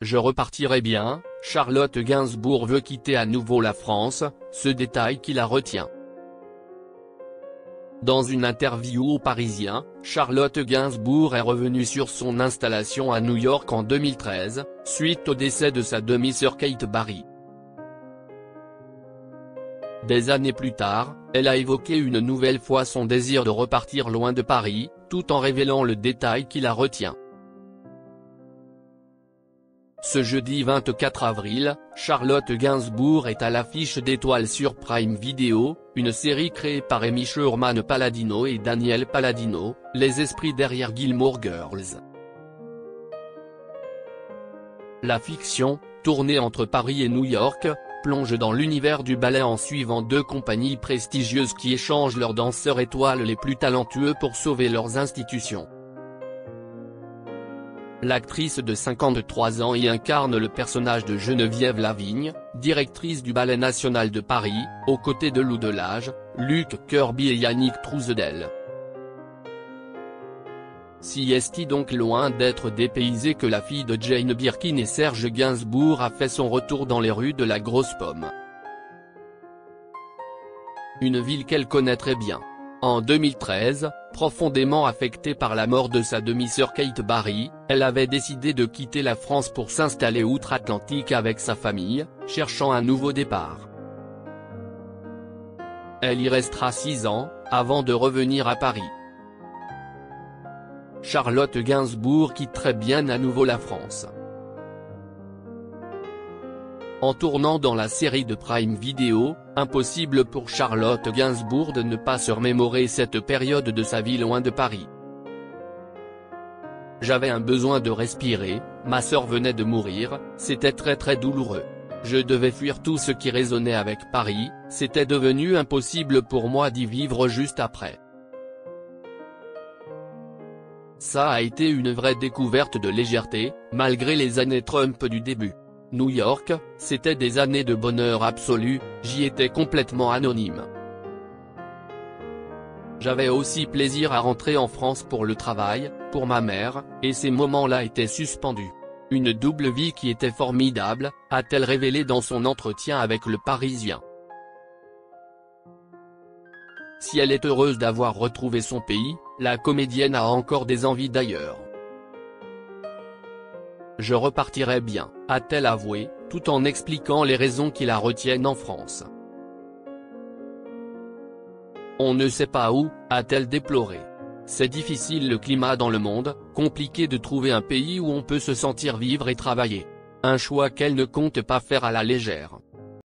Je repartirai bien. Charlotte Gainsbourg veut quitter à nouveau la France, ce détail qui la retient. Dans une interview au Parisien, Charlotte Gainsbourg est revenue sur son installation à New York en 2013, suite au décès de sa demi-sœur Kate Barry. Des années plus tard, elle a évoqué une nouvelle fois son désir de repartir loin de Paris, tout en révélant le détail qui la retient. Ce jeudi 24 avril, Charlotte Gainsbourg est à l'affiche d'Étoile sur Prime Video, une série créée par Amy Sherman-Palladino et Daniel Palladino, les esprits derrière Gilmore Girls. La fiction, tournée entre Paris et New York, plonge dans l'univers du ballet en suivant deux compagnies prestigieuses qui échangent leurs danseurs étoiles les plus talentueux pour sauver leurs institutions. L'actrice de 53 ans y incarne le personnage de Geneviève Lavigne, directrice du Ballet National de Paris, aux côtés de Lou Delage, Luc Kirby et Yannick Trousedel. Si est donc loin d'être dépaysée que la fille de Jane Birkin et Serge Gainsbourg a fait son retour dans les rues de la Grosse Pomme. Une ville qu'elle connaît très bien. En 2013, profondément affectée par la mort de sa demi-sœur Kate Barry, elle avait décidé de quitter la France pour s'installer outre-Atlantique avec sa famille, cherchant un nouveau départ. Elle y restera 6 ans, avant de revenir à Paris. Charlotte Gainsbourg quitte très bien à nouveau la France. En tournant dans la série de Prime Video, impossible pour Charlotte Gainsbourg de ne pas se remémorer cette période de sa vie loin de Paris. J'avais un besoin de respirer, ma sœur venait de mourir, c'était très douloureux. Je devais fuir tout ce qui résonnait avec Paris, c'était devenu impossible pour moi d'y vivre juste après. Ça a été une vraie découverte de légèreté, malgré les années Trump du début. New York, c'était des années de bonheur absolu, j'y étais complètement anonyme. J'avais aussi plaisir à rentrer en France pour le travail, pour ma mère, et ces moments-là étaient suspendus. Une double vie qui était formidable, a-t-elle révélé dans son entretien avec Le Parisien. Si elle est heureuse d'avoir retrouvé son pays, la comédienne a encore des envies d'ailleurs. Je repartirai bien, a-t-elle avoué, tout en expliquant les raisons qui la retiennent en France. On ne sait pas où, a-t-elle déploré. C'est difficile le climat dans le monde, compliqué de trouver un pays où on peut se sentir vivre et travailler. Un choix qu'elle ne compte pas faire à la légère.